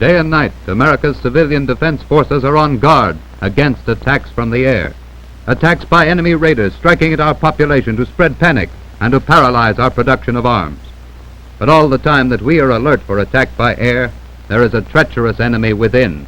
Day and night, America's civilian defense forces are on guard against attacks from the air. Attacks by enemy raiders striking at our population to spread panic and to paralyze our production of arms. But all the time that we are alert for attack by air, there is a treacherous enemy within.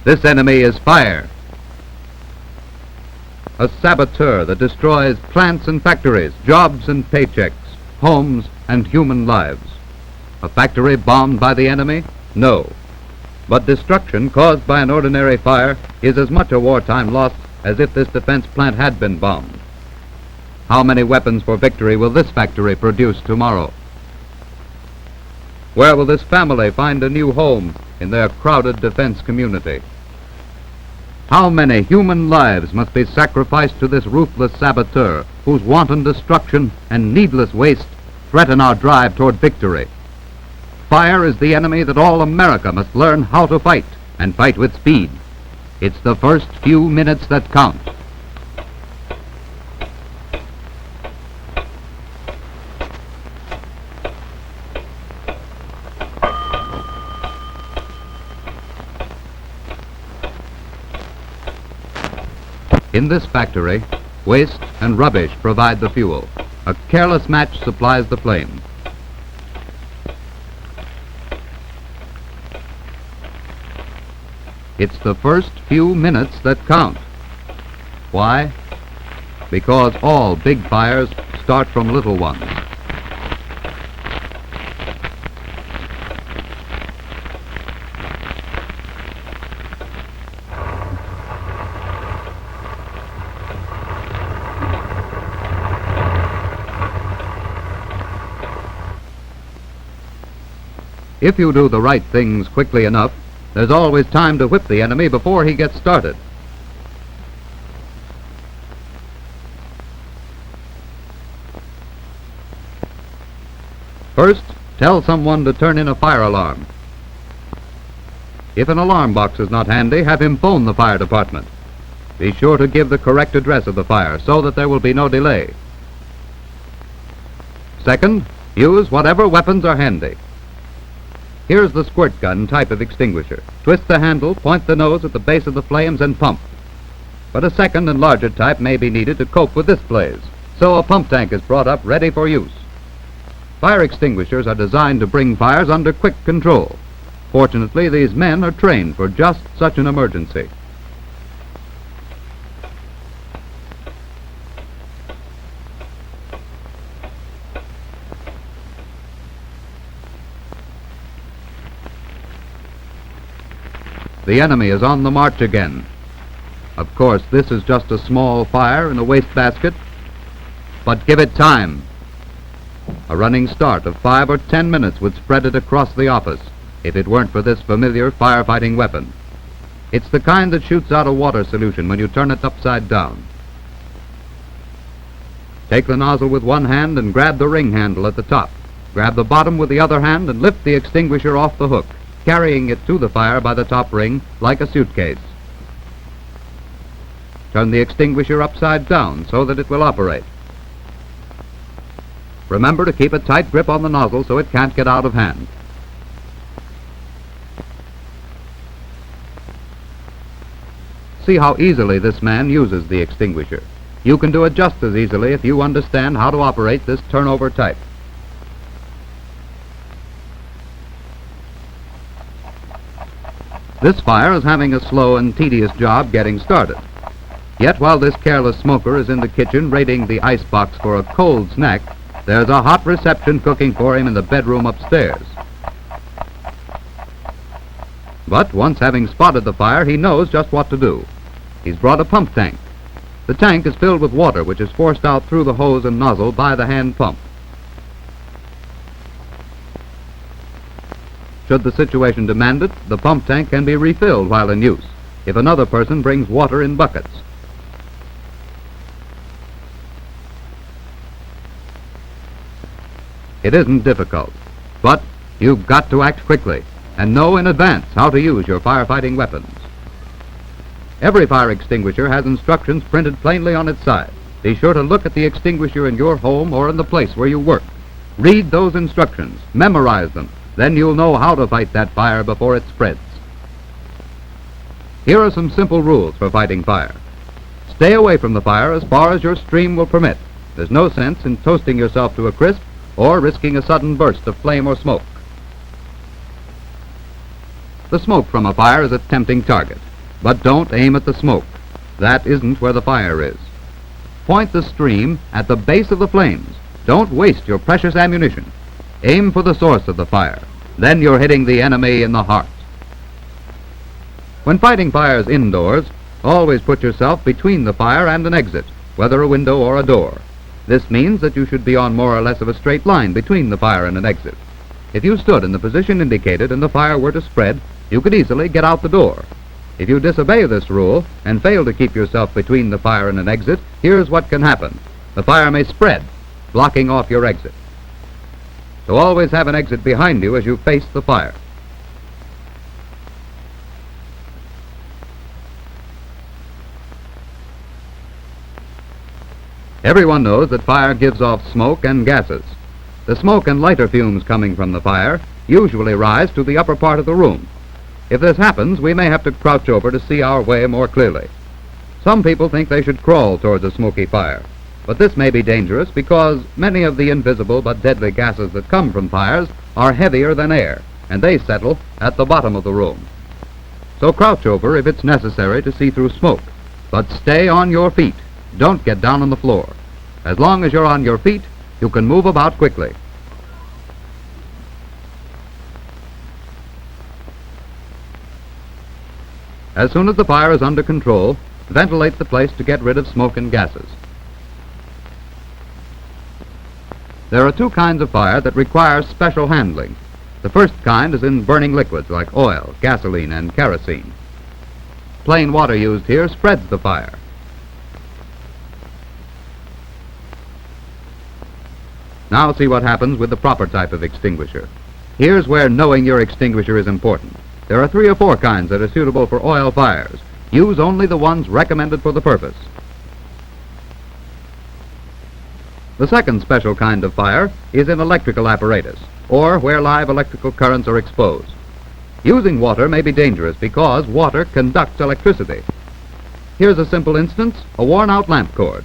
This enemy is fire. A saboteur that destroys plants and factories, jobs and paychecks, homes and human lives. A factory bombed by the enemy? No. But destruction caused by an ordinary fire is as much a wartime loss as if this defense plant had been bombed. How many weapons for victory will this factory produce tomorrow? Where will this family find a new home in their crowded defense community? How many human lives must be sacrificed to this ruthless saboteur whose wanton destruction and needless waste threaten our drive toward victory? Fire is the enemy that all America must learn how to fight, and fight with speed. It's the first few minutes that count. In this factory, waste and rubbish provide the fuel. A careless match supplies the flame. It's the first few minutes that count. Why? Because all big fires start from little ones. If you do the right things quickly enough, there's always time to whip the enemy before he gets started. First, tell someone to turn in a fire alarm. If an alarm box is not handy, have him phone the fire department. Be sure to give the correct address of the fire so that there will be no delay. Second, use whatever weapons are handy. Here's the squirt gun type of extinguisher. Twist the handle, point the nose at the base of the flames, and pump. But a second and larger type may be needed to cope with this blaze, so a pump tank is brought up ready for use. Fire extinguishers are designed to bring fires under quick control. Fortunately, these men are trained for just such an emergency. The enemy is on the march again. Of course, this is just a small fire in a wastebasket, but give it time. A running start of 5 or 10 minutes would spread it across the office if it weren't for this familiar firefighting weapon. It's the kind that shoots out a water solution when you turn it upside down. Take the nozzle with one hand and grab the ring handle at the top. Grab the bottom with the other hand and lift the extinguisher off the hook, carrying it to the fire by the top ring like a suitcase. Turn the extinguisher upside down so that it will operate. Remember to keep a tight grip on the nozzle so it can't get out of hand. See how easily this man uses the extinguisher. You can do it just as easily if you understand how to operate this turnover type. This fire is having a slow and tedious job getting started. Yet while this careless smoker is in the kitchen raiding the icebox for a cold snack, there's a hot reception cooking for him in the bedroom upstairs. But once having spotted the fire, he knows just what to do. He's brought a pump tank. The tank is filled with water, which is forced out through the hose and nozzle by the hand pump. Should the situation demand it, the pump tank can be refilled while in use, if another person brings water in buckets. It isn't difficult, but you've got to act quickly and know in advance how to use your firefighting weapons. Every fire extinguisher has instructions printed plainly on its side. Be sure to look at the extinguisher in your home or in the place where you work. Read those instructions, memorize them, then you'll know how to fight that fire before it spreads. Here are some simple rules for fighting fire. Stay away from the fire as far as your stream will permit. There's no sense in toasting yourself to a crisp or risking a sudden burst of flame or smoke. The smoke from a fire is a tempting target, but don't aim at the smoke. That isn't where the fire is. Point the stream at the base of the flames. Don't waste your precious ammunition. Aim for the source of the fire. Then you're hitting the enemy in the heart. When fighting fires indoors, always put yourself between the fire and an exit, whether a window or a door. This means that you should be on more or less of a straight line between the fire and an exit. If you stood in the position indicated and the fire were to spread, you could easily get out the door. If you disobey this rule and fail to keep yourself between the fire and an exit, here's what can happen. The fire may spread, blocking off your exit. So always have an exit behind you as you face the fire. Everyone knows that fire gives off smoke and gases. The smoke and lighter fumes coming from the fire usually rise to the upper part of the room. If this happens, we may have to crouch over to see our way more clearly. Some people think they should crawl towards a smoky fire, but this may be dangerous because many of the invisible but deadly gases that come from fires are heavier than air, and they settle at the bottom of the room. So crouch over if it's necessary to see through smoke, but stay on your feet. Don't get down on the floor. As long as you're on your feet, you can move about quickly. As soon as the fire is under control, ventilate the place to get rid of smoke and gases. There are two kinds of fire that require special handling. The first kind is in burning liquids like oil, gasoline, and kerosene. Plain water used here spreads the fire. Now see what happens with the proper type of extinguisher. Here's where knowing your extinguisher is important. There are 3 or 4 kinds that are suitable for oil fires. Use only the ones recommended for the purpose. The second special kind of fire is in electrical apparatus, or where live electrical currents are exposed. Using water may be dangerous because water conducts electricity. Here's a simple instance, a worn-out lamp cord.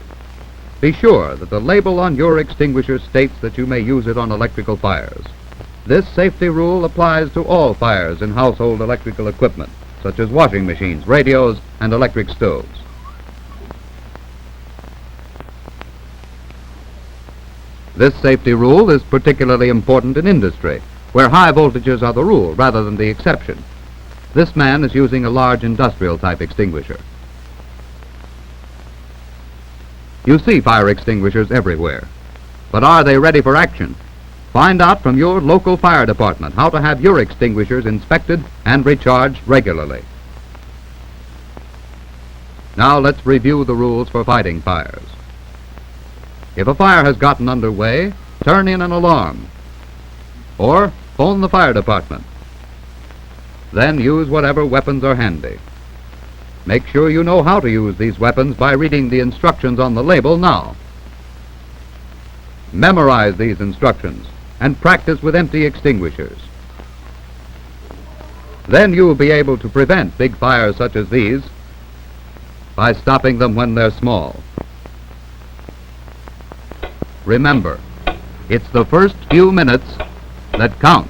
Be sure that the label on your extinguisher states that you may use it on electrical fires. This safety rule applies to all fires in household electrical equipment, such as washing machines, radios, and electric stoves. This safety rule is particularly important in industry, where high voltages are the rule rather than the exception. This man is using a large industrial type extinguisher. You see fire extinguishers everywhere, but are they ready for action? Find out from your local fire department how to have your extinguishers inspected and recharged regularly. Now let's review the rules for fighting fires. If a fire has gotten underway, turn in an alarm, or phone the fire department. Then use whatever weapons are handy. Make sure you know how to use these weapons by reading the instructions on the label now. Memorize these instructions and practice with empty extinguishers. Then you'll be able to prevent big fires such as these by stopping them when they're small. Remember, it's the first few minutes that count.